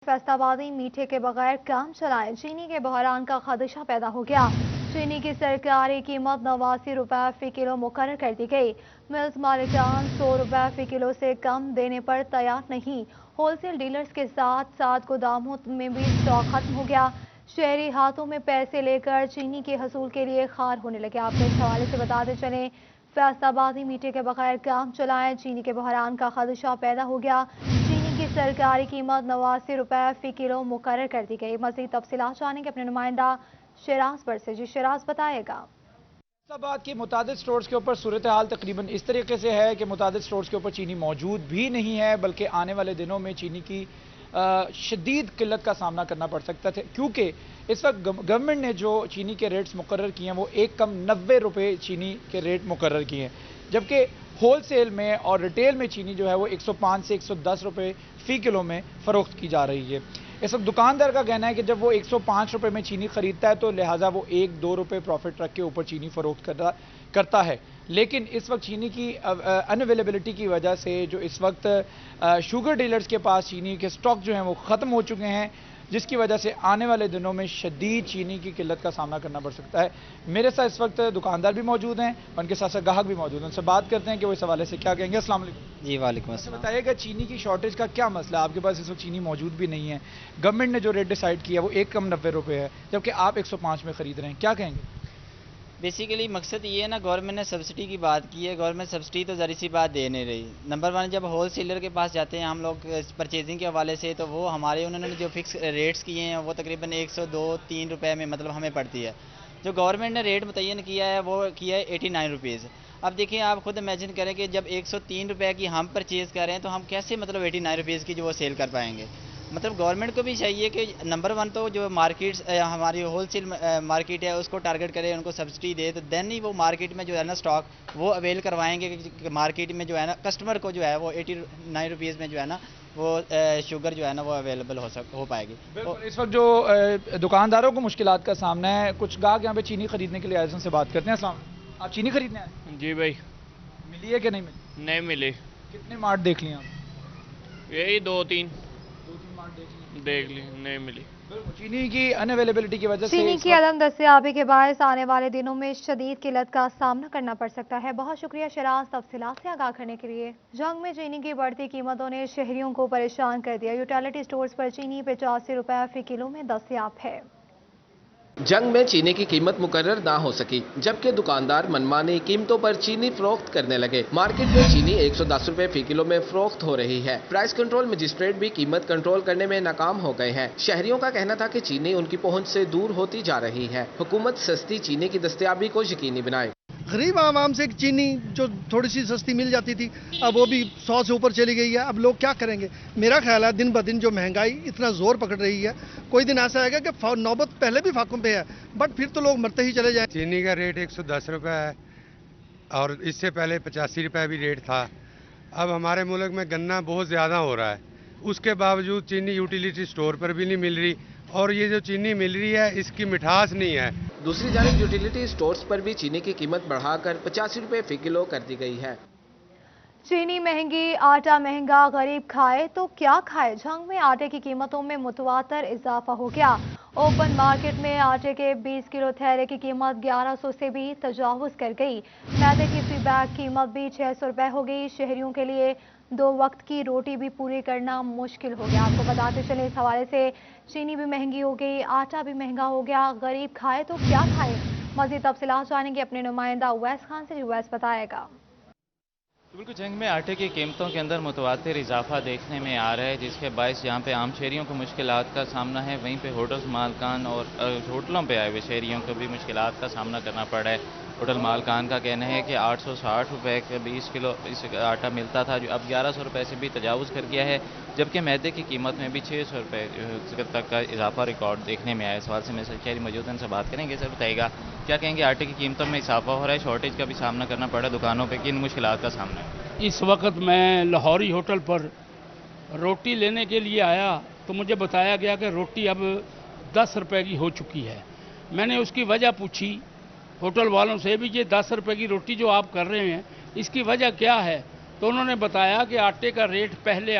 फैसलाबादी मीठे के बगैर काम चलाएं, चीनी के बहरान का खदशा पैदा हो गया। चीनी की सरकारी कीमत 89 रुपए फी किलो मुकर्रर कर दी गई। मिल्स मालिकान 100 रुपए फी किलो से कम देने पर तैयार नहीं। होलसेल डीलर्स के साथ साथ गोदामों में भी स्टॉक खत्म हो गया। शहरी हाथों में पैसे लेकर चीनी के हसूल के लिए खार होने लगे। आपको इस हवाले से बताते चलें, फैसलाबादी मीठे के बगैर काम चलाएं, चीनी के बहरान का खदशा पैदा हो गया। चीनी की सरकारी कीमत 89 रुपए फी किलो मुकर्रर कर दी गई। मज़ीद तफसीलात जानेंगे अपने नुमाइंदा शिराज पर से। जी शिराज बताएगा। फैसलाबाद के मुतादिद स्टोर्स के ऊपर सूरत हाल तकरीबन इस तरीके से है कि मुतादिद स्टोर्स के ऊपर चीनी मौजूद भी नहीं है, बल्कि आने वाले दिनों में चीनी की शदीद किल्लत का सामना करना पड़ सकता था, क्योंकि इस वक्त गवर्नमेंट ने जो चीनी के रेट्स मुकर्रर किए हैं वो एक कम 90 रुपये चीनी के रेट मुकर्रर किए हैं, जबकि होलसेल में और रिटेल में चीनी जो है वो 105 से 110 रुपये फी किलो में फ़रोख्त की जा रही है। इस वक्त दुकानदार का कहना है कि जब वो 105 रुपये में चीनी खरीदता है तो लिहाजा वो 1-2 रुपये प्रॉफिट रख के ऊपर चीनी फ़रोख्त करता है। लेकिन इस वक्त चीनी की अनअवेलेबिलिटी की वजह से जो इस वक्त शुगर डीलर्स के पास चीनी के स्टॉक जो हैं वो ख़त्म हो चुके हैं, जिसकी वजह से आने वाले दिनों में शदीद चीनी की किल्लत का सामना करना पड़ सकता है। मेरे साथ इस वक्त दुकानदार भी मौजूद हैं, उनके साथ साथ ग्राहक भी मौजूद हैं। उनसे बात करते हैं कि वो इस हवाले से क्या कहेंगे। अस्सलाम वालेकुम। जी वालेकुम अस्सलाम। बताइएगा चीनी की शॉर्टेज का क्या मसला है? आपके पास इस वक्त चीनी मौजूद भी नहीं है, गवर्नमेंट ने जो रेट डिसाइड किया वो एक कम 90 रुपये है, जबकि आप 105 में खरीद रहे हैं, क्या कहेंगे? बेसिकली मकसद ये है ना, गवर्नमेंट ने सब्सिडी की बात की है। गवर्नमेंट सब्सिडी तो ज़री सी बात दे नहीं रही। नंबर वन, जब होल सेलर के पास जाते हैं हम लोग परचेजिंग के हवाले से, तो वो उन्होंने जो फिक्स रेट्स किए हैं वो तकरीबन 102-3 रुपये में मतलब हमें पड़ती है। जो गवर्नमेंट ने रेट मुतय्यन किया है वो किया है 89 रुपीज़। अब देखिए, आप खुद इमेजिन करें कि जब 103 रुपये की हम परचेज़ कर रहे हैं तो हम कैसे मतलब 89 रुपीज़ की जो वो सेल कर पाएंगे। मतलब गवर्नमेंट को भी चाहिए कि नंबर वन तो जो मार्केट्स हमारी होलसेल मार्केट है उसको टारगेट करे, उनको सब्सिडी दे, तो देन ही वो मार्केट में जो है ना स्टॉक वो अवेल करवाएंगे कि मार्केट में जो है ना कस्टमर को जो है वो 89 रुपीज़ में जो है ना वो शुगर जो है ना वो अवेलेबल हो पाएगी। इस वक्त जो दुकानदारों को मुश्किलात का सामना है, कुछ गाहक यहाँ पे चीनी खरीदने के लिए आए, उनसे बात करते हैं। अस्सलाम, आप चीनी खरीदने आए? जी भाई। मिली है कि नहीं मिली? नहीं मिली। कितने मार्ट देख लिए आप? यही 2-3 मार्ट देख ली, नहीं मिली। चीनी की अनअवेलेबिलिटी की वजह से, चीनी की अदम दस्तयाबी के बायस आने वाले दिनों में शदीद किल्लत का सामना करना पड़ सकता है। बहुत शुक्रिया शिराज तफसीलात से आगाह करने के लिए। जंग में चीनी की बढ़ती कीमतों ने शहरियों को परेशान कर दिया। यूटिलिटी स्टोर्स पर चीनी 85 रुपये फी किलो में दस्तयाब है। जंग में चीनी की कीमत मुकर्रर ना हो सकी, जबकि दुकानदार मनमानी कीमतों पर चीनी फरोख्त करने लगे। मार्केट में चीनी 110 रुपए फी किलो में फरोख्त हो रही है। प्राइस कंट्रोल मजिस्ट्रेट भी कीमत कंट्रोल करने में नाकाम हो गए हैं। शहरियों का कहना था कि चीनी उनकी पहुंच से दूर होती जा रही है। हुकूमत सस्ती चीनी की दस्तयाबी को यकीनी बनाए। गरीब आवाम से चीनी जो थोड़ी सी सस्ती मिल जाती थी, अब वो भी 100 से ऊपर चली गई है। अब लोग क्या करेंगे? मेरा ख्याल है दिन ब दिन जो महंगाई इतना जोर पकड़ रही है, कोई दिन ऐसा आएगा कि नौबत पहले भी फाकों पे है, बट फिर तो लोग मरते ही चले जाए। चीनी का रेट 110 रुपये है और इससे पहले 85 रुपये भी रेट था। अब हमारे मुल्क में गन्ना बहुत ज़्यादा हो रहा है, उसके बावजूद चीनी यूटिलिटी स्टोर पर भी नहीं मिल रही, और ये जो चीनी मिल रही है इसकी मिठास नहीं है। दूसरी जानिब यूटिलिटी स्टोर्स पर भी चीनी की कीमत बढ़ाकर 85 रुपए फी किलो कर दी गई है। चीनी महंगी, आटा महंगा, गरीब खाए तो क्या खाए। जंग में आटे की कीमतों में मुतवातर इजाफा हो गया। ओपन मार्केट में आटे के 20 किलो थैले की कीमत 1100 से भी तजावुज कर गई। मैदे की फी बैग कीमत भी 600 रुपए हो गई। शहरियों के लिए 2 वक्त की रोटी भी पूरी करना मुश्किल हो गया। आपको बताते चले, इस हवाले से चीनी भी महंगी हो गई, आटा भी महंगा हो गया, गरीब खाए तो क्या खाए। मज़ीद तफसीलात जानेंगे अपने नुमाइंदा उवैस खान से। उवैस बताएगा। बिल्कुल, जंग में आटे की कीमतों के अंदर मुतवातिर इजाफा देखने में आ रहा है, जिसके बायस जहाँ पे आम शहरियों को मुश्किलात का सामना है, वहीं पे होटल मालकान और होटलों पे आए हुए शहरियों को भी मुश्किलात का सामना करना पड़ रहा है। होटल मालकान का कहना है कि 860 रुपये का 20 किलो इस आटा मिलता था, जो अब 1100 रुपये से भी तजावुज़ कर गया है, जबकि मैदे की कीमत में भी 600 रुपये तक का इजाफा रिकॉर्ड देखने में आया। इस सवाल से मेरे साथ शहरी मौजूद हैं, उनसे बात करेंगे। सर बताइएगा, क्या कहेंगे, आटे की कीमतों में इजाफा हो रहा है, शॉर्टेज का भी सामना करना पड़ रहा है, दुकानों पर किन मुश्किलात का सामना है? इस वक्त मैं लाहौरी होटल पर रोटी लेने के लिए आया तो मुझे बताया गया कि रोटी अब 10 रुपये की हो चुकी है। मैंने उसकी वजह पूछी होटल वालों से भी, ये 10 रुपये की रोटी जो आप कर रहे हैं इसकी वजह क्या है? तो उन्होंने बताया कि आटे का रेट पहले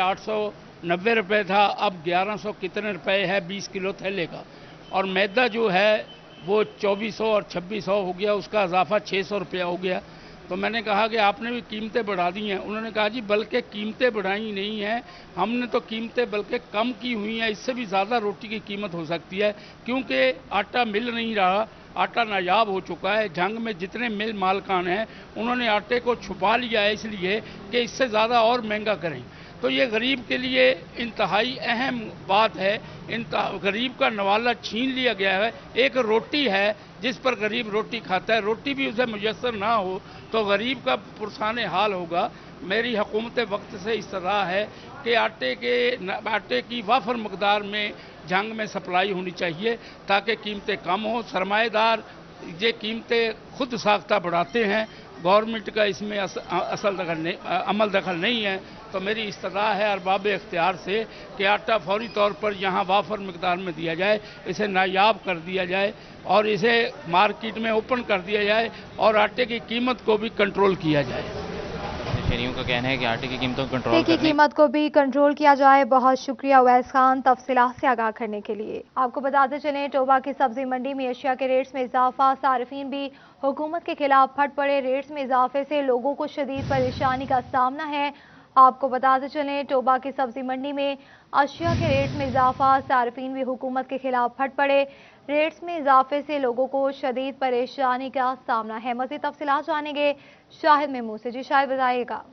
90 रुपए था, अब 1100 कितने रुपए है 20 किलो थैले का। और मैदा जो है वो 2400 और 2600 हो गया, उसका इजाफा 600 रुपया हो गया। तो मैंने कहा कि आपने भी कीमतें बढ़ा दी हैं। उन्होंने कहा जी बल्कि कीमतें बढ़ाई नहीं हैं, हमने तो कीमतें बल्कि कम की हुई हैं, इससे भी ज़्यादा रोटी की कीमत हो सकती है, क्योंकि आटा मिल नहीं रहा, आटा नायाब हो चुका है। जंग में जितने मिल मालकान हैं उन्होंने आटे को छुपा लिया है इसलिए कि इससे ज़्यादा और महंगा करें। तो ये गरीब के लिए इंतहाई अहम बात है, गरीब का नवाला छीन लिया गया है। एक रोटी है जिस पर गरीब रोटी खाता है, रोटी भी उसे मुयस्सर ना हो तो गरीब का पुरसाने हाल होगा। मेरी हुकूमत वक्त से इस्तदा है कि आटे की वाफर मकदार में जंग में सप्लाई होनी चाहिए ताकि कीमतें कम हो। सरमाएदार ये कीमतें खुद साख्ता बढ़ाते हैं, गवर्नमेंट का इसमें अमल दखल नहीं है। तो मेरी इस्तदा है अरबाब इख्तियार से कि आटा फौरी तौर पर यहाँ वाफर मकदार में दिया जाए, इसे नायाब कर दिया जाए और इसे मार्केट में ओपन कर दिया जाए और आटे की कीमत को भी कंट्रोल किया जाए। शहरियों का कहना है कि आटे की कीमतों को कंट्रोल की कीमत को भी कंट्रोल किया जाए। बहुत शुक्रिया उवैस खान तफसीलात से आगाह करने के लिए। आपको बताते चलें टोबा की सब्जी मंडी में एशिया के रेट्स में इजाफा, सार्फिन भी हुकूमत के खिलाफ फट पड़े। रेट्स में इजाफे से लोगों को शदीद परेशानी का सामना है। आपको बताते चलें टोबा की सब्जी मंडी में अशिया के रेट्स में इजाफा, सार्फिन भी हुकूमत के खिलाफ फट पड़े। रेट्स में इजाफे से लोगों को शदीद परेशानी का सामना है। मज़ीद तफसीलात जानेंगे शाहिद मेमू से। जी शाहिद बताइएगा।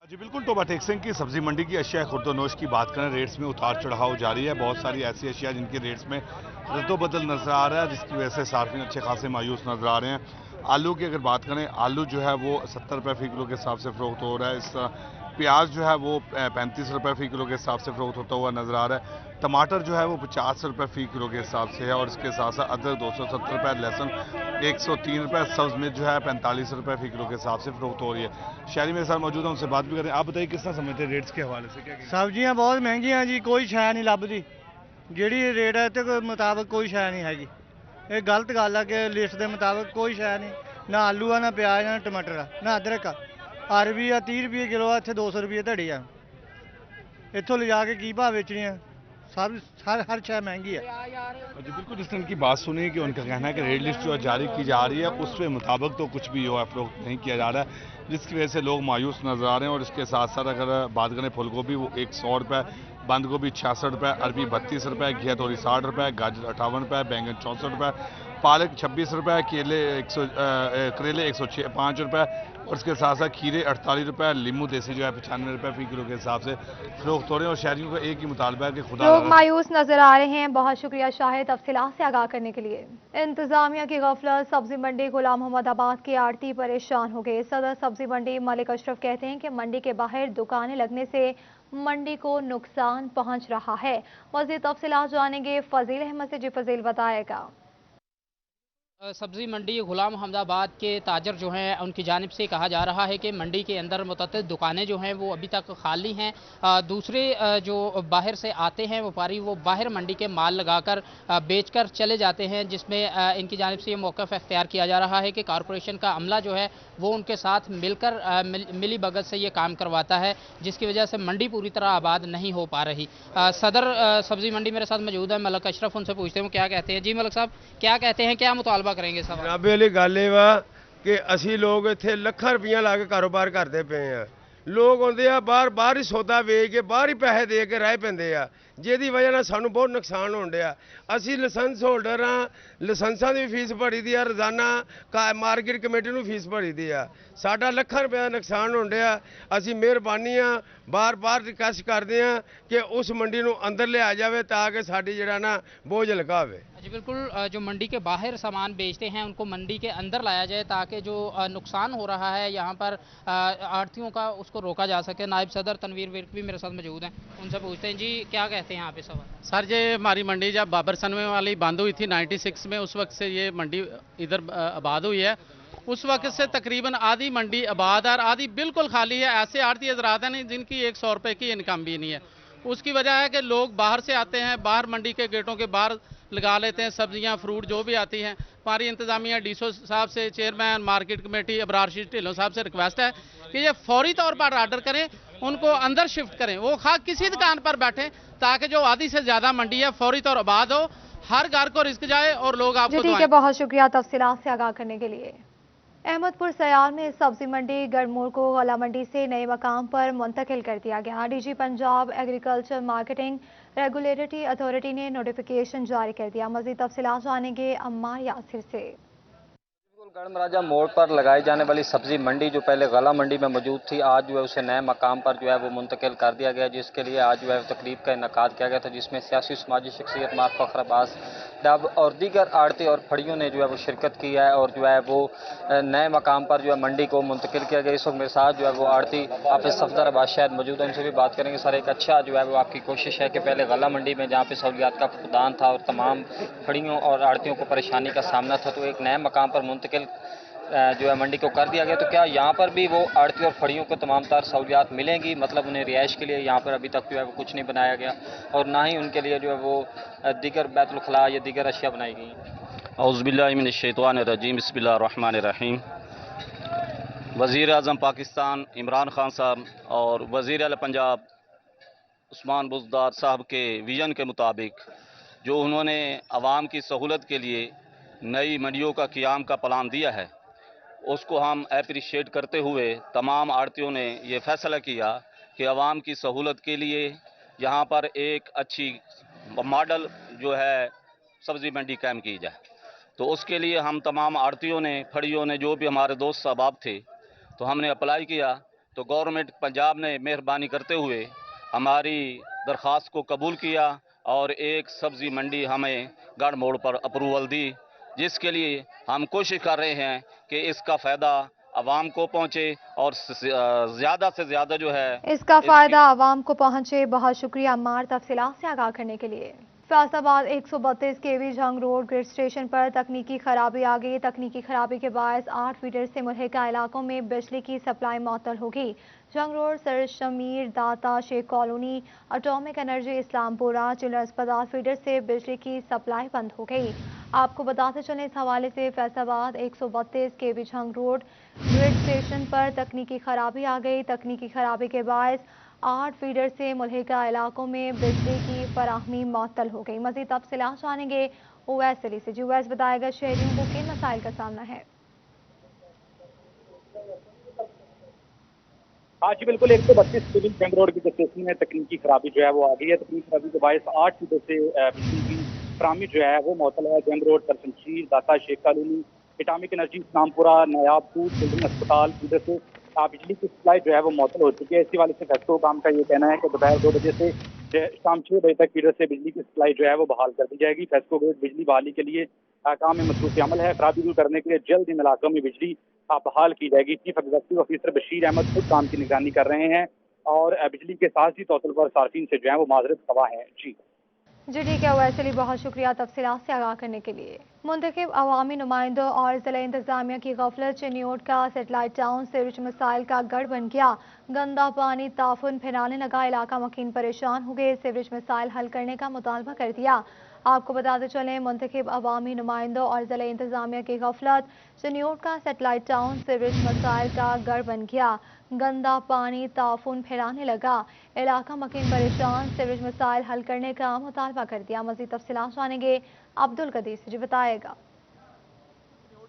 जी बिल्कुल, टोबा टेक्सिंग की सब्जी मंडी की अशिया खुर्दोनोश की बात करें, रेट्स में उतार चढ़ाव जारी है। बहुत सारी ऐसी अशिया जिनके रेट्स में रद्दोबदल नजर आ रहा है, जिसकी वजह से सार्फिन अच्छे खासे मायूस नजर आ रहे हैं। आलू की अगर बात करें, आलू जो है वो 70 रुपये फी किलो के हिसाब से फरोख्त हो रहा है। इस तरह प्याज जो है वो 35 रुपये फी किलो के हिसाब से फरोख्त होता हुआ नजर आ रहा है। टमाटर जो है वो 50 रुपये फी किलो के हिसाब से है और इसके साथ साथ अदरक 270 रुपये, लहसुन 103 रुपये, सब्ज मिर्च जो है 45 रुपये फी किलो के हिसाब से फरोख्त हो रही है। शहरी मेरे साथ मौजूद है, उनसे बात भी करें। आप बताइए किस तरह समझते हैं रेट्स के हवाले से? क्या सब्जियां बहुत महंगी हैं जी, कोई शै नहीं लभदी ਜਿਹੜੀ रेट है तो मुताबिक कोई शै नहीं हैगी। ये गलत गल है कि लिस्ट के मुताबिक कोई शै नहीं, ना आलू है, ना प्याज, ना टमाटर है, ना अदरक है। अरबी है 30 रुपये किलो है, इतने 200 रुपये धड़ी है। इतों ले जाके की भाव बेचनी है, सब हर शय महंगी है। जी बिल्कुल, जिस तरह की बात सुनी कि उनका कहना है कि रेट लिस्ट जो जारी की जा रही है उसके मुताबिक तो कुछ भी जो है फरोख्त नहीं किया जा रहा है, जिसकी वजह से लोग मायूस नजर आ रहे हैं। और इसके साथ साथ अगर बात करें फूल गोभी वो 100 रुपये, बंद गोभी 66 रुपये, अरबी 32 रुपये, घिया तोरी 60 रुपये, गाजर 58 रुपये, बैंगन 64 रुपये, पालक 26 रुपये, करेले 105 रुपये और इसके साथ साथ खीरे 48 रुपये, लीमू देसी जो है 95 रुपये फी किलो के हिसाब से फरोख्त हो रहे हैं। और शहरियों का एक ही मुतालबा है कि खुदा लोग मायूस नजर आ रहे हैं। बहुत शुक्रिया शाहिद तफसीलात से आगाह करने के लिए। इंतजामिया की गफलत, सब्जी मंडी गुलाम मोहम्मद आबाद के आड़ती परेशान हो गए। सदर सब्जी मंडी मलिक अशरफ कहते हैं कि मंडी के बाहर दुकानें लगने से मंडी को नुकसान पहुंच रहा है। मज़ीद तफसीलात जानेंगे फजील अहमद से। जी फजील बताएगा। सब्ज़ी मंडी गुलाम हमदाबाद के ताजर जो हैं उनकी जानिब से कहा जा रहा है कि मंडी के अंदर मुतअद्दिद दुकानें जो हैं वो अभी तक खाली हैं। दूसरे जो बाहर से आते हैं व्यापारी वो बाहर मंडी के माल लगाकर बेचकर चले जाते हैं, जिसमें इनकी जानिब से ये मौक़िफ़ इख्तियार किया जा रहा है कि कॉरपोरेशन का अमला जो है वो उनके साथ मिलकर मिली भगत से ये काम करवाता है, जिसकी वजह से मंडी पूरी तरह आबाद नहीं हो पा रही। सदर सब्ज़ी मंडी मेरे साथ मौजूद है मलिक अशरफ, उनसे पूछते हैं क्या कहते हैं। जी मलिक साहब क्या कहते हैं, क्या मुतालबा करेंगे? जनाबे वाली गल ये वा कि असी लोग इत्थे ਲੱਖਾਂ रुपया ला के कारोबार करते पे हैं। लोग आते हैं बाहर ही सौदा वेच के बाहर ही पैसे दे के रह पेंदे आ, जिहदी वजह नाल सानू बहुत नुकसान होण डिया। असी लाइसेंस होल्डर हाँ, लाइसेंसां दी फीस भरी दी आ, रोजाना मार्केट कमेटी नूं फीस भरी दी आ, साडा ਲੱਖਾਂ रुपया नुकसान होण डिया। असी मेहरबानी बार बार रिक्वेस्ट करते हैं कि उस मंडी नूं अंदर लिया जाए ताकि साडी जिहड़ा ना बोझ हल्का होवे। जी बिल्कुल, जो मंडी के बाहर सामान बेचते हैं उनको मंडी के अंदर लाया जाए ताकि जो नुकसान हो रहा है यहाँ पर आड़तियों का उसको रोका जा सके। नायब सदर तनवीर विर्क भी मेरे साथ मौजूद हैं, उनसे पूछते हैं। जी क्या कहते हैं यहाँ पे सवाल? सर ये हमारी मंडी जब बाबर सनवे वाली बंद हुई थी 96 में, उस वक्त से ये मंडी इधर आबाद हुई है। उस वक्त से तकरीबन आधी मंडी आबाद और आधी बिल्कुल खाली है। ऐसे आड़ती हजरात हैं जिनकी 100 रुपये की इनकम भी नहीं है। उसकी वजह है कि लोग बाहर से आते हैं, बाहर मंडी के गेटों के बाहर लगा लेते हैं सब्जियां फ्रूट जो भी आती हैं। हमारी इंतजामिया डीसो साहब से, chairman market committee Abrar Rashid Dhillon साहब से रिक्वेस्ट है कि ये फौरी तौर पर आर्डर करें उनको अंदर शिफ्ट करें, वो खाक किसी दुकान पर बैठें ताकि जो आधी से ज़्यादा मंडी है फौरी तौर आबाद हो, हर घर को रिस्क जाए और लोग आपको ठीक है, बहुत शुक्रिया तफसीलात से आगाह करने के लिए। अहमदपुर सयार में सब्जी मंडी गढ़मोड़ को गला मंडी से नए मकाम पर मुंतकिल कर दिया गया। DG Punjab agriculture marketing regulatory authority ने नोटिफिकेशन जारी कर दिया। मजीद तफसीलात जानेंगे अम्मार यासिर से। गढ़मराजा मोड़ पर लगाई जाने वाली सब्जी मंडी जो पहले गला मंडी में मौजूद थी, आज जो है उसे नए मकाम पर जो है वो मुंतकिल कर दिया गया, जिसके लिए आज जो है तकरीब का इनेकाद किया गया था, जिसमें सियासी समाजी शख्सियत मार फखर अब्बास डब और दीगर आड़ती और फड़ियों ने जो है वो शिरकत की है और जो है वो नए मकाम पर जो है मंडी को मुंतकिल किया गया। इस वक्त मेरे साथ जो है वो आड़ती हाफिज सफदर अब्बास शायद मौजूद है, उनसे भी बात करेंगे। सर, एक अच्छा जो है वो आपकी कोशिश है कि पहले गला मंडी में जहाँ पे सहूलियात का फुकदान था और तमाम फड़ियों और आड़तियों को परेशानी का सामना था, तो एक नए मकाम पर मुंतकिल जो है मंडी को कर दिया गया, तो क्या यहाँ पर भी वो आड़ती और फड़ियों को तमाम तार सहूलियात मिलेंगी? मतलब उन्हें रिहाइश के लिए यहाँ पर अभी तक जो है वो कुछ नहीं बनाया गया और ना ही उनके लिए जो है वो दीगर बैतुल खला या दीगर अशिया बनाई गई। औज़ुबिल्लाहि मिनश्शैतानिर्रजीम, बिस्मिल्लाहिर्रहमानिर्रहीम। वज़ीर आज़म पाकिस्तान इमरान खान साहब और वज़ीर आला पंजाब उस्मान बुज़दार साहब के विजन के मुताबिक जो उन्होंने आवाम की सहूलत के लिए नई मंडियों का क़याम का प्लान दिया है, उसको हम एप्रिशिएट करते हुए तमाम आड़तियों ने ये फ़ैसला किया कि आवाम की सहूलत के लिए यहाँ पर एक अच्छी मॉडल जो है सब्ज़ी मंडी कायम की जाए। तो उसके लिए हम तमाम आड़तियों ने, फड़ियों ने, जो भी हमारे दोस्त अहबाब थे, तो हमने अप्लाई किया। तो गवर्नमेंट पंजाब ने मेहरबानी करते हुए हमारी दरख्वास्त को कबूल किया और एक सब्ज़ी मंडी हमें गढ़ मोड़ पर अप्रूवल दी, जिसके लिए हम कोशिश कर रहे हैं कि इसका फ़ायदा आवाम को पहुँचे और ज़्यादा से ज़्यादा जो है इसका फ़ायदा आवाम को पहुँचे। बहुत शुक्रिया अम्मार तफसीलात से आगाह करने के लिए। फैसलाबाद 132 केवी जंग रोड ग्रिड स्टेशन पर तकनीकी खराबी आ गई। तकनीकी खराबी के बायस 8 फीडर से मुल्हिका इलाकों में बिजली की सप्लाई मुअत्तल होगी। जंग road, sir Shamir, Data, Sheikh colony, atomic energy, Islampura, children अस्पताल फीडर से बिजली की सप्लाई बंद हो गई। आपको बताते चलें, इस हवाले से फैसलाबाद 132 केवी जंग रोड ग्रिड स्टेशन पर तकनीकी खराबी आ गई। तकनीकी खराबी के बायस 8 फीडर से मुल्हिका इलाकों में बिजली की फराहमी मुअत्तल हो गई। मज़ीद तफसीलात जानेंगे उवैस अली से। जी उवैस, बताएगा शहरियों को किन मसाइल का सामना है? हाँ जी बिल्कुल, 132 केवी जंग रोड की स्टेशन में तकनीकी खराबी जो है वो आ गई है। तकनीकी खराबी के बायस 8 फीडर से बिजली की फराहमी जो है वो मुअत्तल है। जंग रोड, सरशमशीर, दाता, Sheikh colony, atomic energy, Islampura, Nayabpur, children अस्पताल फीडर से बिजली की सप्लाई जो है वो मुअत्तल हो चुकी है। इसी वाले से फेस्को काम का ये कहना है कि दोपहर 2 बजे से शाम 6 बजे तक फीडर से बिजली की सप्लाई जो है वो बहाल कर दी जाएगी। फेस्को ग्रिड बिजली बहाली के लिए काम में मसरूफ़ अमल है। खराबी दूर करने के लिए जल्द इन इलाकों में बिजली बहाल की जाएगी। Chief executive officer Bashir Ahmad खुद काम की निगरानी कर रहे हैं और बिजली के साथ ही तौर पर सार्फिन से जो है वो माजरत खवा है। जी ठीक है वैसे बहुत शुक्रिया तफसीलात से आगाह करने के लिए। मुंतखब अवामी नुमाइंदों और ज़िला इंतजामिया की गफलत चिन्योट का सेटेलाइट टाउन सीवरेज मसाइल का गढ़ बन गया। गंदा पानी ताफुन फैलाने लगा, इलाका मकीन परेशान हो गए। सीवरेज मसाइल हल करने का मुतालबा कर दिया। आपको बताते चलें, मुंतखब अवामी नुमाइंदों और ज़िला इंतजामिया की गफलत चिन्योट का सेटेलाइट टाउन सीवरेज मसाइल का गढ़ बन गया। गंदा पानी ताफुन फैलाने लगा, इलाका मकीन परेशान। सीवरेज मसाइल हल करने का मुतालबा कर दिया। मज़ीद तफसीलात जानेंगे अब्दुल कदीर से। जी बताएगा।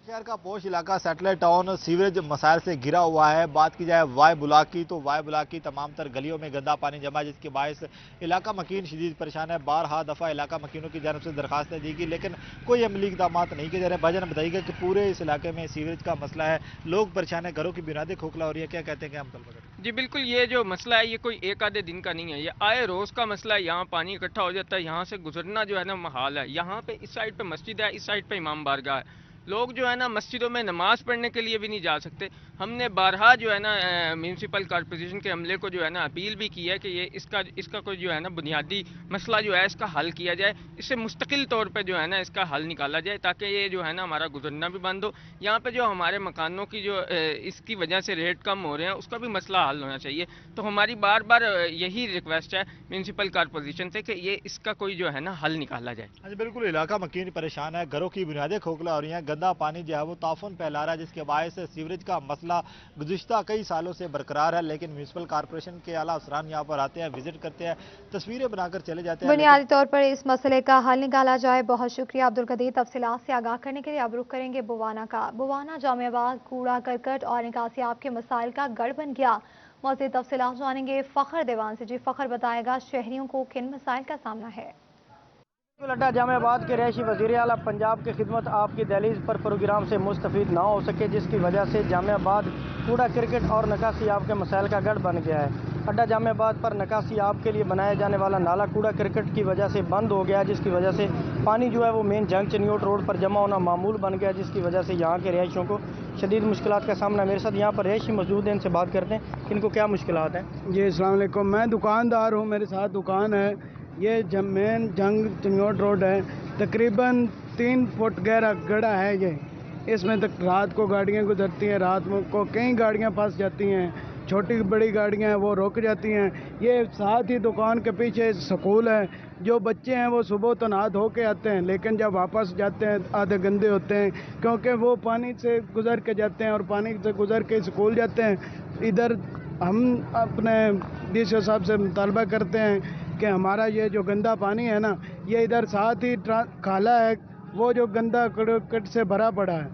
शहर का पोश इलाका सेटेलाइट टाउन सीवरेज मसाइल से घिरा हुआ है। बात की जाए वाई ब्लॉक की, तो वाई ब्लॉक की तमाम तर गलियों में गंदा पानी जमा, जिसके बायस इलाका मकीन शदीद परेशान है। 12 दफ़ा इलाका मकीनों की जानब से दरखास्तें दी गई, लेकिन कोई अमली इक़दाम नहीं किए जा रहे। भाईजान बताइएगा कि पूरे इस इलाके में सीवरेज का मसला है, लोग परेशान है, घरों की बुनियादी खोखला हो रही है, क्या कहते हैं कि हम तलबा करें? जी बिल्कुल, ये जो मसला है ये कोई एक आधे दिन का नहीं है, ये आए रोज़ का मसला है। यहाँ पानी इकट्ठा हो जाता है, यहाँ से गुजरना जो है ना महाल है। यहाँ पे इस साइड पे मस्जिद है, इस साइड पे इमाम बारगाह है। लोग जो है ना मस्जिदों में नमाज पढ़ने के लिए भी नहीं जा सकते। हमने बारहा जो है ना म्यूनसिपल कॉर्पोरेशन के अमले को जो है ना अपील भी की है कि ये इसका कोई जो है ना बुनियादी मसला जो है इसका हल किया जाए, इससे मुस्तकिल तौर पे जो है ना इसका हल निकाला जाए, ताकि ये जो है ना हमारा गुजरना भी बंद हो। यहाँ पे जो हमारे मकानों की जो इसकी वजह से रेट कम हो रहे हैं उसका भी मसला हल होना चाहिए। तो हमारी बार बार यही रिक्वेस्ट है म्यूनसिपल कॉर्पोरेशन से कि ये इसका कोई जो है ना हल निकाला जाए। हाँ बिल्कुल, इलाका मकीन परेशान है, घरों की बुनियादी खोखला हो रही है, गंदा पानी जो है वो ताफुन फैला रहा है, जिसके बायस सीवरेज का मसला गुज़िश्ता कई सालों से बरकरार है। लेकिन म्यूनसिपल कॉर्पोरेशन के आला अफसरान यहाँ पर आते हैं, विजिट करते हैं, तस्वीरें बनाकर चले जाते हैं। बुनियादी तौर पर इस मसले का हल निकाला जाए। बहुत शुक्रिया अब्दुल कदीर तफसीलात से आगाह करने के लिए। अब रुख करेंगे बुवाना का। बुवाना जामियाबाद कूड़ा करकट और निकासियाब के मसाइल का गढ़ बन गया। मज़ीद तफसीलात जानेंगे फ़खर दीवान से। जी फ़खर, बताएगा शहरियों को किन मसाइल का सामना है? अड्डा जामियाबाद के रहायशी वज़ीर आला पंजाब की खिदमत आपकी दहलीज पर प्रोग्राम से मुस्तफ़ीद ना हो सके, जिसकी वजह से जामियाबाद कूड़ा क्रिकेट और निकासियाब के मसाइल का गढ़ बन गया है। अड्डा जामियाबाद पर निकासियाब के लिए बनाया जाने वाला नाला कूड़ा क्रिकेट की वजह से बंद हो गया, जिसकी वजह से पानी जो है वो मेन जंग चनियोट रोड पर जमा होना मामूल बन गया, जिसकी वजह से यहाँ के रहायशियों को शदीद मुश्किलात का सामना। मेरे साथ यहाँ पर रहायशी मौजूद हैं, इनसे बात करते हैं कि इनको क्या मुश्किलात हैं। जी अस्सलाम वालेकुम, मैं दुकानदार हूँ, मेरे साथ दुकान है। ये मेन जंग चनियोट रोड है, तकरीबन 3 फुट गहरा गड्ढा है ये। इसमें तक रात को गाड़ियाँ गुजरती हैं, रात को कई गाड़ियाँ फंस जाती हैं, छोटी बड़ी गाड़ियाँ हैं वो रुक जाती हैं। ये साथ ही दुकान के पीछे स्कूल है, जो बच्चे हैं वो सुबह तो नहा धो के आते हैं, लेकिन जब वापस जाते हैं आधे गंदे होते हैं, क्योंकि वो पानी से गुजर के जाते हैं और पानी से गुजर के स्कूल जाते हैं। इधर हम अपने डीसी साहब से मुतालबा करते हैं कि हमारा ये जो गंदा पानी है ना, ये इधर साथ ही खाला है, वो जो गंदा कट से भरा पड़ा है,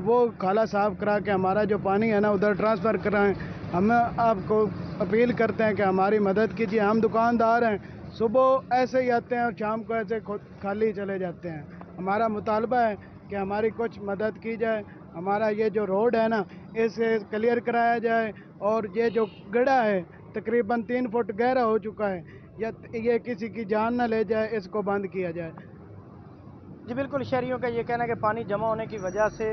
वो खाला साफ करा के हमारा जो पानी है ना उधर ट्रांसफ़र कराएं। हम आपको अपील करते हैं कि हमारी मदद कीजिए। हम दुकानदार हैं, सुबह ऐसे ही आते हैं और शाम को ऐसे खाली चले जाते हैं। हमारा मुतालबा है कि हमारी कुछ मदद की जाए, हमारा ये जो रोड है ना इसे क्लियर कराया जाए, और ये जो गड्ढा है तकरीबन 3 फुट गहरा हो चुका है, या ये किसी की जान न ले जाए, इसको बंद किया जाए। जी बिल्कुल, शहरियों का ये कहना है कि पानी जमा होने की वजह से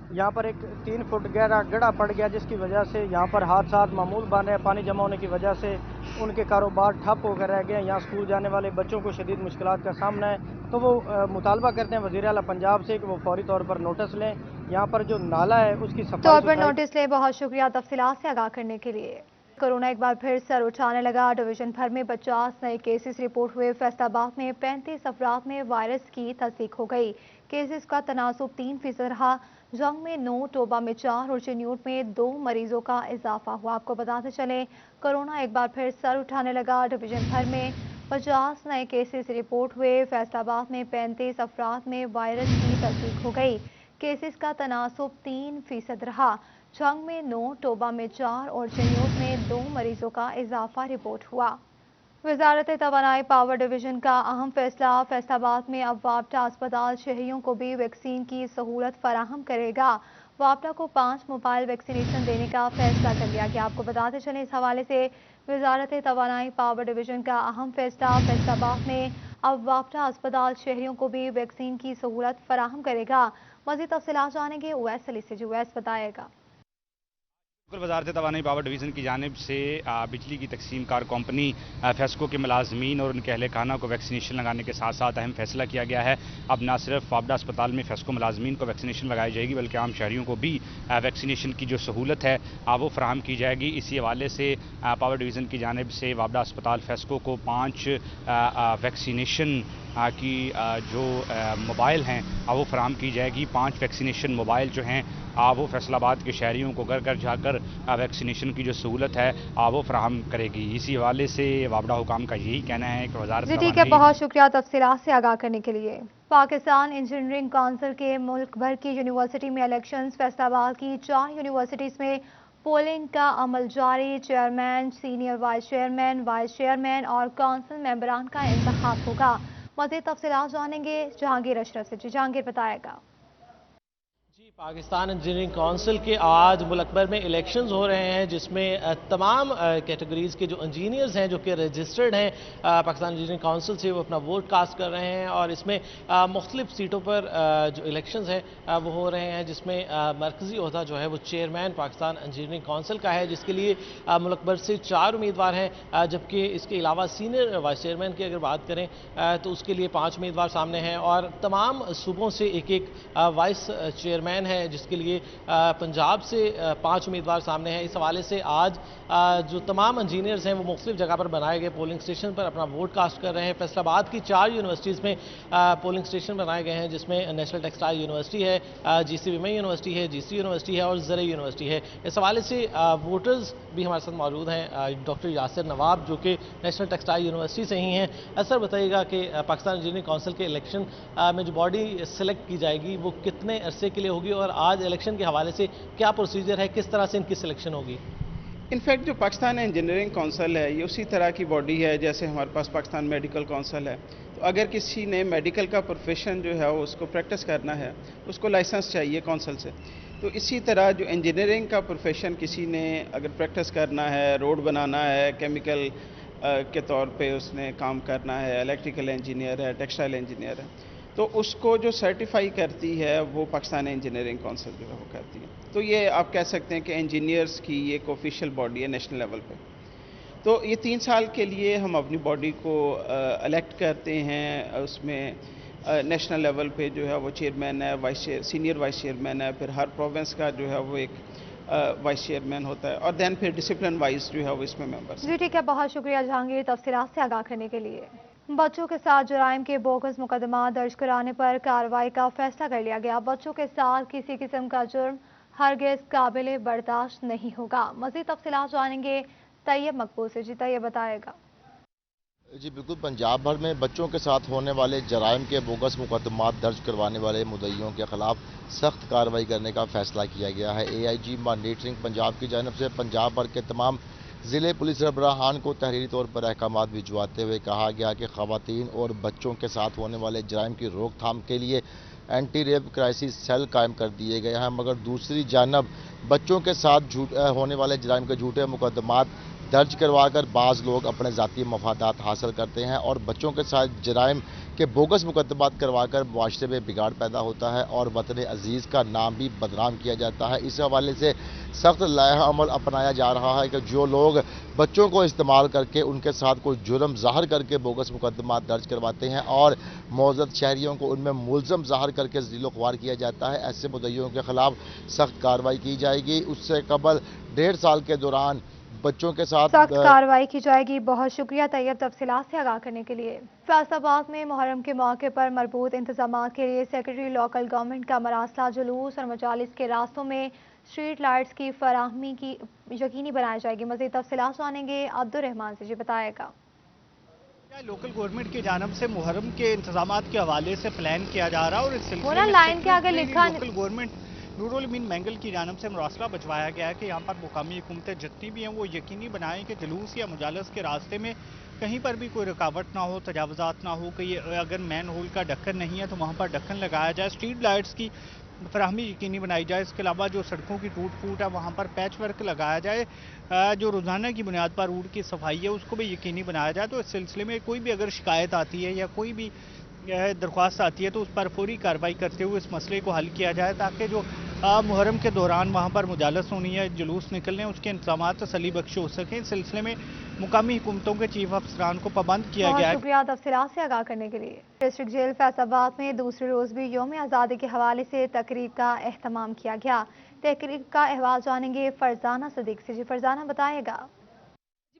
यहाँ पर एक 3 फुट गहरा गड्ढा पड़ गया, जिसकी वजह से यहाँ पर हादसात मामूल बन रहे हैं। पानी जमा होने की वजह से उनके कारोबार ठप होकर रह गए। यहाँ स्कूल जाने वाले बच्चों को शदीद मुश्किलात का सामना है, तो वो मुतालबा करते हैं वज़ीर आला पंजाब से कि वो फौरी तौर पर नोटिस लें। यहाँ पर जो नाला है उसकी तौर पर नोटिस लें। बहुत शुक्रिया तफसीलात से आगाह करने के लिए। कोरोना एक बार फिर सर उठाने लगा। डिवीजन भर में 50 नए केसेस रिपोर्ट हुए। फैसलाबाद में 35 अफराद में वायरस की तस्दीक हो गई। केसेस का तनासुब 3% रहा। जंग में 9, टोबा में 4 और चनियोट में 2 मरीजों का इजाफा हुआ। आपको बताते चले, कोरोना एक बार फिर सर उठाने लगा। डिवीजन भर में 50 नए केसेस रिपोर्ट हुए। फैसलाबाद में 35 अफराद में वायरस की तस्दीक हो गई। केसेस का तनासुब 3% रहा। जंग में 9, टोबा में 4 और चनियोट में 2 मरीजों का इजाफा रिपोर्ट हुआ। वजारत तवानाई पावर डिवीजन का अहम फैसला। फैसलाबाद में अब वापटा अस्पताल शहरियों को भी वैक्सीन की सहूलत फराहम करेगा। वापटा को 5 मोबाइल वैक्सीनेशन देने का फैसला कर लिया गया। आपको बताते चलें, इस हवाले से वजारत तवानाई पावर डिवीजन का अहम फैसला। फैसलाबाद में अब वापटा अस्पताल शहरियों को भी वैक्सीन की सहूलत फराहम करेगा। मज़ीद तफसीलात जानेंगे उवैस अली से। जो उवैस बताएगा। वजारत तवानाई पावर डिवीज़न की जानिब से बिजली की तकसीम कार कंपनी फेस्को के मुलाजमीन और उनके अहल खाना को वैक्सीनेशन लगाने के साथ साथ अहम फैसला किया गया है। अब न सिर्फ वापडा अस्पताल में फेस्को मुलाजमीन को वैक्सीनेशन लगाई जाएगी, बल्कि आम शहरियों को भी वैक्सीनेशन की जो सहूलत है वो फराहम की जाएगी। इसी हवाले से पावर डिवीज़न की जानिब से वापडा अस्पताल फेस्को को 5 वैक्सीनेशन की जो मोबाइल हैं वो फराहम की जाएगी। 5 वैक्सीनेशन मोबाइल जो हैं वो फैसलाबाद के शहरियों को घर घर जाकर वैक्सीनेशन की जो सहूलत है वो फराहम करेगी। इसी हवाले से वापडा हुकाम का यही कहना है कि वजारत। जी ठीक है, बहुत शुक्रिया तफसीलात से आगाह करने के लिए। पाकिस्तान इंजीनियरिंग काउंसिल के मुल्क भर की यूनिवर्सिटी में इलेक्शंस। फैसलाबाद की 4 यूनिवर्सिटीज़ में पोलिंग का अमल जारी। चेयरमैन, सीनियर वाइस चेयरमैन और काउंसिल मेंबरान का इंतखाब होगा। मज़ीद तफसीलात जानेंगे जहांगीर अशरफ से। जी जहांगीर बताएगा। पाकिस्तान इंजीनियरिंग काउंसिल के आज मुल्क भर में इलेक्शंस हो रहे हैं, जिसमें तमाम कैटेगरीज के जो इंजीनियर्स हैं जो कि रजिस्टर्ड हैं पाकिस्तान इंजीनियरिंग काउंसिल से, वो अपना वोट कास्ट कर रहे हैं। और इसमें मुख्तलिफ सीटों पर जो इलेक्शंस हैं वो हो रहे हैं, जिसमें मरकज़ी ओहदा जो है वो चेयरमैन पाकिस्तान इंजीनियरिंग काउंसिल का है, जिसके लिए मुल्क भर से 4 उम्मीदवार हैं। जबकि इसके अलावा सीनियर वाइस चेयरमैन की अगर बात करें तो उसके लिए 5 उम्मीदवार सामने हैं। और तमाम सूबों से एक वाइस चेयरमैन है, जिसके लिए पंजाब से 5 उम्मीदवार सामने हैं। इस हवाले से आज जो तमाम इंजीनियर्स हैं वो मुख्तलिफ जगह पर बनाए गए पोलिंग स्टेशन पर अपना वोट कास्ट कर रहे हैं। फैसलाबाद की 4 यूनिवर्सिटीज़ में पोलिंग स्टेशन बनाए गए हैं, जिसमें नेशनल टेक्सटाइल यूनिवर्सिटी है, GCVMI यूनिवर्सिटी है, GC यूनिवर्सिटी है और ज़रई यूनिवर्सिटी है। इस हवाले से वोटर्स भी हमारे साथ मौजूद हैं। डॉक्टर यासिर नवाब जो कि नेशनल टेक्सटाइल यूनिवर्सिटी से ही हैं। असर बताइएगा कि पाकिस्तान इंजीनियरिंग काउंसिल के इलेक्शन में जो बॉडी सेलेक्ट की जाएगी वो कितने अरसे के लिए होगी और आज इलेक्शन के हवाले से क्या प्रोसीजर है, किस तरह से इनकी सिलेक्शन होगी? इनफैक्ट जो पाकिस्तान इंजीनियरिंग काउंसिल है ये उसी तरह की बॉडी है जैसे हमारे पास पाकिस्तान मेडिकल काउंसिल है। तो अगर किसी ने मेडिकल का प्रोफेशन जो है उसको प्रैक्टिस करना है उसको लाइसेंस चाहिए काउंसिल से। तो इसी तरह जो इंजीनियरिंग का प्रोफेशन किसी ने अगर प्रैक्टिस करना है, रोड बनाना है, केमिकल के तौर पे उसने काम करना है, इलेक्ट्रिकल इंजीनियर है, टेक्सटाइल इंजीनियर है, तो उसको जो सर्टिफाई करती है वो पाकिस्तान इंजीनियरिंग काउंसिल जो है वो करती है। तो ये आप कह सकते हैं कि इंजीनियर्स की ये एक ऑफिशियल बॉडी है नेशनल लेवल पे। तो ये 3 साल के लिए हम अपनी बॉडी को इलेक्ट करते हैं। उसमें नेशनल लेवल पे जो है वो चेयरमैन है, सीनियर वाइस चेयरमैन है, फिर हर प्रोविंस का जो है वो एक वाइस चेयरमैन होता है और देन फिर डिसिप्लिन वाइज जो है वो इसमें मेंबर्स। जी ठीक है, बहुत शुक्रिया जहांगीर तफसीलात से आगाह करने के लिए। बच्चों के साथ जुराइम के बोगस मुकदमा दर्ज कराने पर कार्रवाई का फैसला कर लिया गया। बच्चों के साथ किसी किस्म का जुर्म हरगिज़ काबिल बर्दाश्त नहीं होगा। मज़ीद तफसीलात जानेंगे तैयब मकबूल से। जी तैयब बताएगा। जी बिल्कुल, पंजाब भर में बच्चों के साथ होने वाले जराइम के बोगस मुकदमात दर्ज करवाने वाले मुद्दइयों के खिलाफ सख्त कार्रवाई करने का फैसला किया गया है। AIG मॉनिटरिंग पंजाब की जानिब से पंजाब भर के तमाम ज़िले पुलिस सरबराहान को तहरीरी तौर पर अहकामात भिजवाते हुए कहा गया कि ख़वातीन और बच्चों के साथ होने वाले जराइम की रोकथाम के लिए एंटी रेप क्राइसिस सेल कायम कर दिए गए हैं। मगर दूसरी जानब बच्चों के साथ होने वाले जराइम के झूठे मुकदमात दर्ज करवाकर बाज़ लोग अपने ज़ाती मफादात हासिल करते हैं और बच्चों के साथ जराइम के बोगस मुकदमात करवाकर मुआशरे में बिगाड़ पैदा होता है और वतन अजीज़ का नाम भी बदनाम किया जाता है। इस हवाले से सख्त लाइहा अमल अपनाया जा रहा है कि जो लोग बच्चों को इस्तेमाल करके उनके साथ कोई जुर्म ज़ाहिर करके बोगस मुकदमात दर्ज करवाते हैं और मौजूद शहरियों को उनमें मुलज़म ज़ाहिर करके ज़िलो ख्वार किया जाता है, ऐसे मुद्दइयों के खिलाफ सख्त कार्रवाई की जाएगी। उससे कबल 1.5 साल के दौरान बच्चों के साथ सख्त कार्रवाई की जाएगी। बहुत शुक्रिया तैयब तफसीलात से आगाह करने के लिए। फैसलाबाद में मुहर्रम के मौके पर मरबूत इंतजाम के लिए सेक्रेटरी लोकल गवर्नमेंट का मरासला जुलूस और मजालिस के रास्तों में स्ट्रीट लाइट्स की फराहमी की यकीनी बनाई जाएगी। मज़ीद तफसीलात जानेंगे अब्दुल रहमान से। जी बताएगा। लोकल गवर्नमेंट की जानब से मुहर्रम के इंतजाम के हवाले से प्लान किया जा रहा है और इस सिलसिले में लाइन के आगे लिखा लोकल गवर्नमेंट नूरुल अमीन मैंगल की जानब से मरासला भिजवाया गया है कि यहाँ पर मुकामी हुकूमतें जितनी भी हैं वो यकीनी बनाएं कि जुलूस या मुजालस के रास्ते में कहीं पर भी कोई रुकावट ना हो, तजावुज़ात ना हो। कि अगर मैन होल का ढक्कन नहीं है तो वहाँ पर ढक्कन लगाया जाए, स्ट्रीट लाइट्स की फराहमी यकीनी बनाई जाए। इसके अलावा जो सड़कों की टूट फूट है वहाँ पर पैच वर्क लगाया जाए, जो रोज़ाना की बुनियाद पर रोड की सफाई है उसको भी यकीनी बनाया जाए। तो इस सिलसिले में कोई भी अगर शिकायत आती है या कोई भी दरख्वास्त आती है तो उस पर फौरी कार्रवाई करते हुए इस मसले को हल किया जाए ताकि जो मुहर्रम के दौरान वहाँ पर मुजालस होनी है, जुलूस निकलने, उसके इंतजाम तसल्ली बख्श हो सकें। इस सिलसिले में मुकामी हुकूमतों के चीफ अफसरान को पाबंद किया गया है। शुक्रिया तफसीलात से आगाह करने के लिए। डिस्ट्रिक्ट जेल फैसलाबाद में दूसरे रोज भी यौम आज़ादी के हवाले से तकरीब का एहतमाम किया गया। तकरीब का अहवाल जानेंगे फरजाना सदीक से। जी फरजाना बताएगा।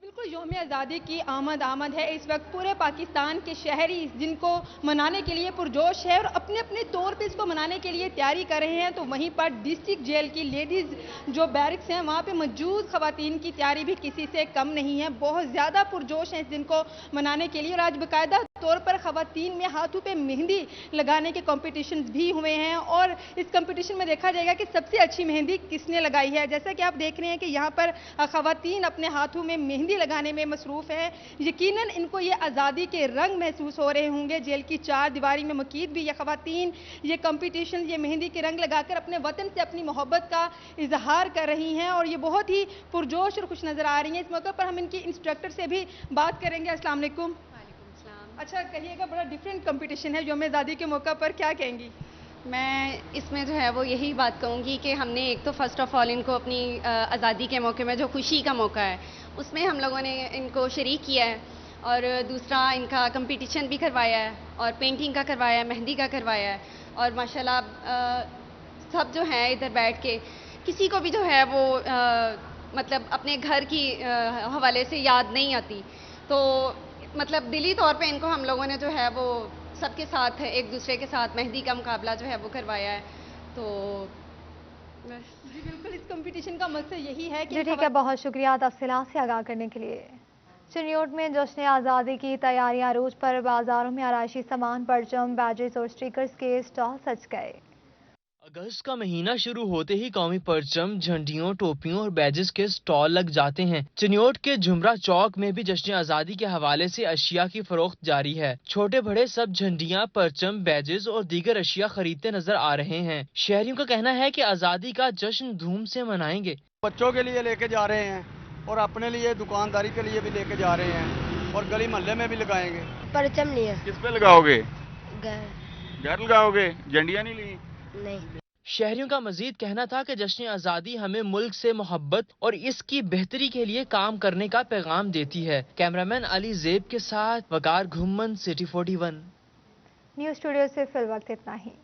बिल्कुल, यौम आज़ादी की आमद है। इस वक्त पूरे पाकिस्तान के शहरी इस दिन को मनाने के लिए पुरजोश है और अपने अपने तौर पे इसको मनाने के लिए तैयारी कर रहे हैं। तो वहीं पर डिस्ट्रिक्ट जेल की लेडीज़ जो बैरिक्स हैं वहाँ पे मौजूद ख़वातीन की तैयारी भी किसी से कम नहीं है। बहुत ज़्यादा पुरजोश है इस दिन को मनाने के लिए और आज बाकायदा तौर पर ख़वातीन में हाथों पे मेहंदी लगाने के कॉम्पिटिशन भी हुए हैं और इस कॉम्पिटिशन में देखा जाएगा कि सबसे अच्छी मेहंदी किसने लगाई है। जैसा कि आप देख रहे हैं कि यहाँ पर ख़वातीन अपने हाथों में मेहंदी लगाने में मसरूफ़ है। यकीनन इनको ये आज़ादी के रंग महसूस हो रहे होंगे। जेल की 4 दीवारी में मकीद भी ये ख़वातीन ये कॉम्पिटिशन, ये मेहंदी के रंग लगाकर अपने वतन से अपनी मोहब्बत का इजहार कर रही हैं और ये बहुत ही पुरजोश और खुश नज़र आ रही हैं। इस मौके पर हम इनकी इंस्ट्रक्टर से भी बात करेंगे। अस्सलाम वालेकुम। अच्छा कहिएगा, बड़ा डिफरेंट कंपटीशन है यौम आज़ादी के मौका पर, क्या कहेंगी? मैं इसमें जो है वो यही बात कहूँगी कि हमने एक तो फर्स्ट ऑफ ऑल इनको अपनी आज़ादी के मौके में जो खुशी का मौका है उसमें हम लोगों ने इनको शरीक किया है और दूसरा इनका कंपटीशन भी करवाया है और पेंटिंग का करवाया है, मेहंदी का करवाया है और माशाल्लाह سب جو ہیں ادھر بیٹھ کے کسی کو بھی جو ہے وہ مطلب اپنے گھر کی حوالے سے یاد نہیں آتی، تو مطلب دلی طور پہ ان کو ہم لوگوں نے جو ہے وہ سب کے ساتھ ایک دوسرے کے ساتھ مہندی کا مقابلہ جو ہے وہ کروایا ہے. تو جی بالکل اس کمپٹیشن کا مقصد یہی ہے کہ جی ٹھیک ہے، بہت شکریہ تفصیلات سے آگاہ کرنے کے لیے. چنیوٹ میں جشن آزادی کی تیاریاں عروج پر، بازاروں میں آرائشی سامان، پرچم، بیجز اور سٹیکرز کے اسٹال سج گئے. اگست کا مہینہ شروع ہوتے ہی قومی پرچم، جھنڈیوں، ٹوپیوں اور بیجز کے سٹال لگ جاتے ہیں. چنیوٹ کے جمرہ چوک میں بھی جشن آزادی کے حوالے سے اشیاء کی فروخت جاری ہے. چھوٹے بڑے سب جھنڈیاں، پرچم، بیجز اور دیگر اشیاء خریدتے نظر آ رہے ہیں. شہریوں کا کہنا ہے کہ آزادی کا جشن دھوم سے منائیں گے. بچوں کے لیے لے کے جا رہے ہیں اور اپنے لیے دکانداری کے لیے بھی لے کے جا رہے ہیں اور گلی محلے میں بھی لگائیں گے. پرچم لیا. کس پہ لگاؤ گے؟ گھر لگاؤ گے؟ جھنڈیاں نہیں لی؟ نہیں. شہریوں کا مزید کہنا تھا کہ جشن آزادی ہمیں ملک سے محبت اور اس کی بہتری کے لیے کام کرنے کا پیغام دیتی ہے. کیمرامین علی زیب کے ساتھ وقار گھمن، سٹی 41. نیوز اسٹوڈیو سے فی الوقت اتنا ہی.